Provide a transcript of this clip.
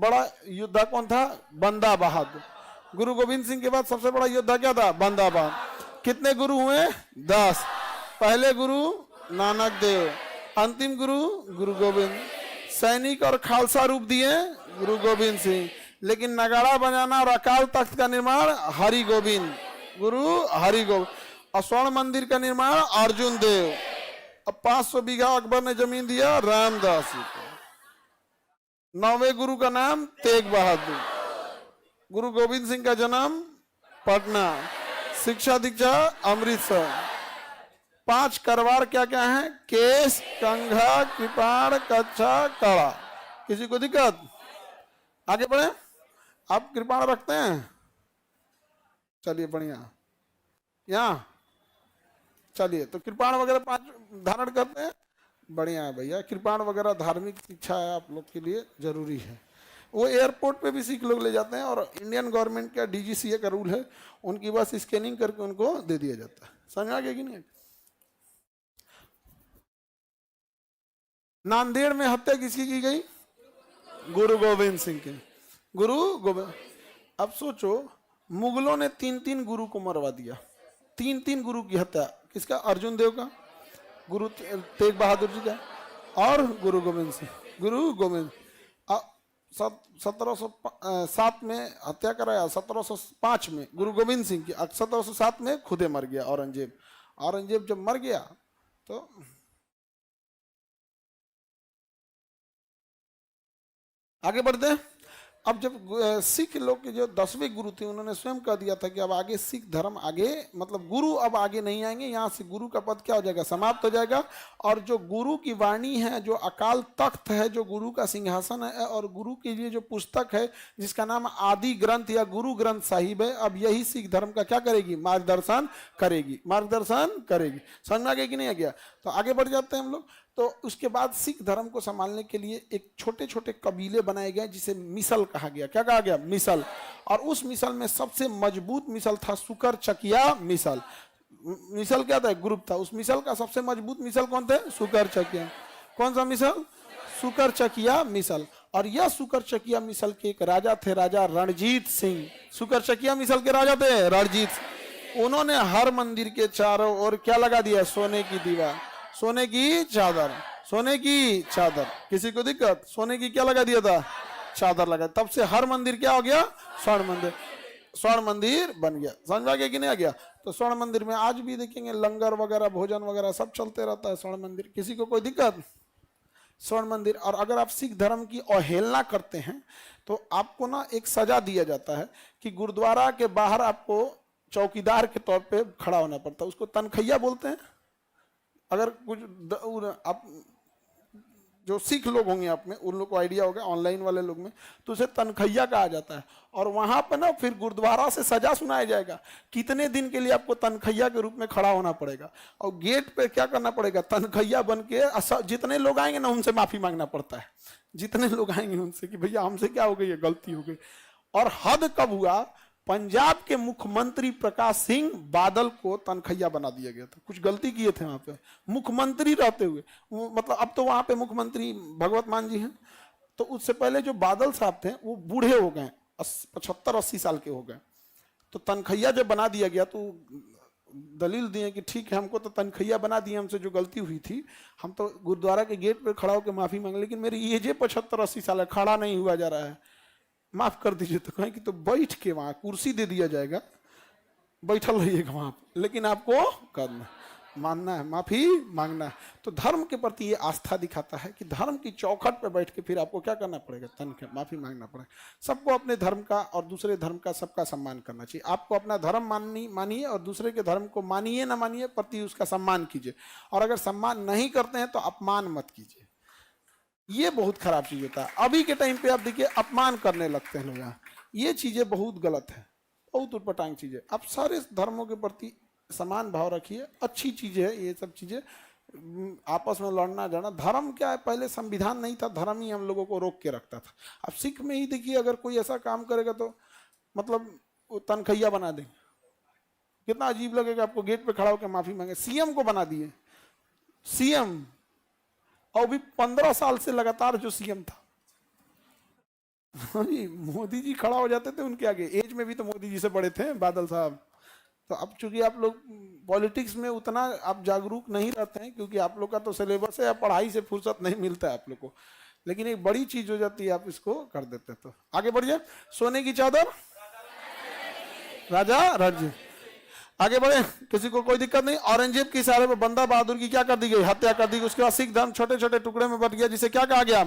बड़ा योद्धा कौन था? बंदा बहादुर। गुरु गोविंद सिंह के बाद सबसे बड़ा योद्धा क्या था? बंदा बहादुर। कितने गुरु हुए? 10। पहले गुरु नानक देव, अंतिम गुरु गुरु गोविंद। सैनिक और खालसा रूप दिए गुरु गोविंद सिंह, लेकिन नगाड़ा बजाना और अकाल तख्त का निर्माण हरि गोविंद, गुरु हरि गोविंद। और स्वर्ण मंदिर का निर्माण अर्जुन देव। अब 500 बीघा अकबर ने जमीन दिया रामदास जी को। 9वें गुरु का नाम तेग बहादुर। गुरु गोविंद सिंह का जन्म पटना, शिक्षा दीक्षा अमृतसर। 5 करवार क्या क्या है? केस, कंघा, कृपाण, कच्छा, कड़ा। किसी को दिक्कत? आगे बढ़े। आप कृपाण रखते हैं? चलिए बढ़िया। यहाँ चलिए, तो कृपाण वगैरह 5 धारण करते हैं, बढ़िया है भैया। कृपाण वगैरह धार्मिक शिक्षा है आप लोग के लिए, जरूरी है। वो एयरपोर्ट पे भी सिख लोग ले जाते हैं, और इंडियन गवर्नमेंट का डीजीसीए का रूल है, उनकी बस स्कैनिंग करके उनको दे दिया जाता है। समझ आ गया कि नहीं? नांदेड़ में हत्या किसकी की गई? गुरु गोविंद सिंह की। गुरु गोविंद। अब सोचो, मुगलों ने 3-3 गुरु को मरवा दिया। 3-3 गुरु की हत्या। किसका? अर्जुन देव का, गुरु तेग बहादुर जी का, और गुरु गोविंद सिंह। गुरु गोविंद 1707 में हत्या कराया, 1705 में गुरु गोविंद सिंह की। 1707 में खुदे मर गया औरंगजेब। औरंगजेब जब मर गया तो आगे बढ़ते हैं। अब जब सिख लोग के जो 10वें गुरु थे, उन्होंने स्वयं कह दिया था कि अब आगे सिख धर्म आगे, मतलब गुरु अब आगे नहीं आएंगे, यहाँ से गुरु का पद क्या हो जाएगा? समाप्त हो जाएगा। और जो गुरु की वाणी है, जो अकाल तख्त है, जो गुरु का सिंहासन है, और गुरु के लिए जो पुस्तक है जिसका नाम आदि ग्रंथ या गुरु ग्रंथ साहिब है, अब यही सिख धर्म का क्या करेगी? मार्गदर्शन करेगी, मार्गदर्शन करेगी। समझ में आ गया कि नहीं आ गया? तो आगे बढ़ जाते हैं हम लोग। तो उसके बाद सिख धर्म को संभालने के लिए एक छोटे छोटे कबीले बनाए गए, जिसे मिसल कहा गया। क्या कहा गया? मिसल। और उस मिसल में सबसे मजबूत मिसल था सुकर चकिया मिसल। मिसल क्या था? ग्रुप था। उस मिसल का सबसे मजबूत मिसल कौन थे? सुकर चकिया। कौन सा मिसल? सुकर चकिया मिसल। और यह सुकर चकिया मिसल के एक राजा थे, राजा रणजीत सिंह। सुकर चकिया मिसल के राजा थे रणजीत। उन्होंने हर मंदिर के चारों ओर क्या लगा दिया? सोने की दीवार, सोने की चादर, सोने की चादर। किसी को दिक्कत? सोने की क्या लगा दिया था? चादर लगा। तब से हर मंदिर क्या हो गया? स्वर्ण मंदिर। स्वर्ण मंदिर बन गया। समझ में आ गया कि नहीं आ गया? तो स्वर्ण मंदिर में आज भी देखेंगे लंगर वगैरह, भोजन वगैरह सब चलते रहता है स्वर्ण मंदिर। किसी को कोई दिक्कत? स्वर्ण मंदिर। और अगर आप सिख धर्म की अवहेलना करते हैं तो आपको ना एक सजा दिया जाता है कि गुरुद्वारा के बाहर आपको चौकीदार के तौर पे खड़ा होना पड़ता है। उसको तनखैया बोलते हैं। अगर कुछ आप जो सिख लोग होंगे आप में, उन लोग को आइडिया होगा, ऑनलाइन वाले लोग में, तो उसे तनखैया कहा जाता है। और वहां पर ना फिर गुरुद्वारा से सजा सुनाया जाएगा, कितने दिन के लिए आपको तनखैया के रूप में खड़ा होना पड़ेगा। और गेट पे क्या करना पड़ेगा? तनखैया बन के जितने लोग आएंगे ना, उनसे माफी मांगना पड़ता है। जितने लोग आएंगे उनसे कि भैया हमसे क्या हो गई, ये गलती हो गई। और हद कब हुआ? पंजाब के मुख्यमंत्री प्रकाश सिंह बादल को तनखैया बना दिया गया था। कुछ गलती किए थे वहां पे, मुख्यमंत्री रहते हुए। मतलब अब तो वहां पे मुख्यमंत्री भगवत मान जी हैं। तो उससे पहले जो बादल साहब थे वो बूढ़े हो गए, 75-80 साल के हो गए। तो तनखैया जब बना दिया गया तो दलील दिए कि ठीक है, हमको तो तनखैया बना दिए, हमसे जो गलती हुई थी, हम तो गुरुद्वारा के गेट पर खड़ा होकर माफी मांगे, लेकिन मेरी एज 75-80 साल है, खड़ा नहीं हुआ जा रहा है, माफ कर दीजिए। तो कहें कि तो बैठ के वहां कुर्सी दे दिया जाएगा, बैठल रहिएगा वहां, लेकिन आपको करना मानना है, माफी मांगना है। तो धर्म के प्रति ये आस्था दिखाता है कि धर्म की चौखट पर बैठ के फिर आपको क्या करना पड़ेगा? माफी मांगना पड़ेगा। सबको अपने धर्म का और दूसरे धर्म का सबका सम्मान करना चाहिए। आपको अपना धर्म मानिए और दूसरे के धर्म को मानिए ना मानिए, प्रति उसका सम्मान कीजिए। और अगर सम्मान नहीं करते हैं तो अपमान मत कीजिए। ये बहुत खराब चीज होता है। अभी के टाइम पे आप देखिए अपमान करने लगते हैं लोग यहाँ। ये चीजें बहुत गलत है, बहुत उटपटांग चीजें। आप सारे धर्मों के प्रति समान भाव रखिए, अच्छी चीजें है ये सब चीजें। आपस में लड़ना जाना, धर्म क्या है? पहले संविधान नहीं था, धर्म ही हम लोगों को रोक के रखता था। अब सिख में ही देखिए, अगर कोई ऐसा काम करेगा तो मतलब वो तनखैया बना देंगे। कितना अजीब लगेगा आपको, गेट पे खड़ा होकर माफी मांगे। सीएम को बना दिए सीएम, और भी 15 साल से लगातार जो सीएम था। हाँ जी, मोदी जी खड़ा हो जाते थे उनके आगे, एज में भी तो मोदी जी से बड़े थे बादल साहब। तो अब चूंकि आप लोग पॉलिटिक्स में उतना आप जागरूक नहीं रहते हैं, क्योंकि आप लोग का तो सिलेबस है, पढ़ाई से फुर्सत नहीं मिलता है आप लोग को, लेकिन एक बड़ी चीज हो जाती है आप इसको कर देते हैं। तो आगे बढ़िए। सोने की चादर राजा रणजीत, आगे बढ़े, किसी को कोई दिक्कत नहीं। औरंगजेब के इशारे पर बंदा बहादुर की क्या कर दी गई, हत्या कर दी गई। उसके बाद सिख धर्म छोटे छोटे टुकड़े में बट गया, जिसे क्या कहा गया,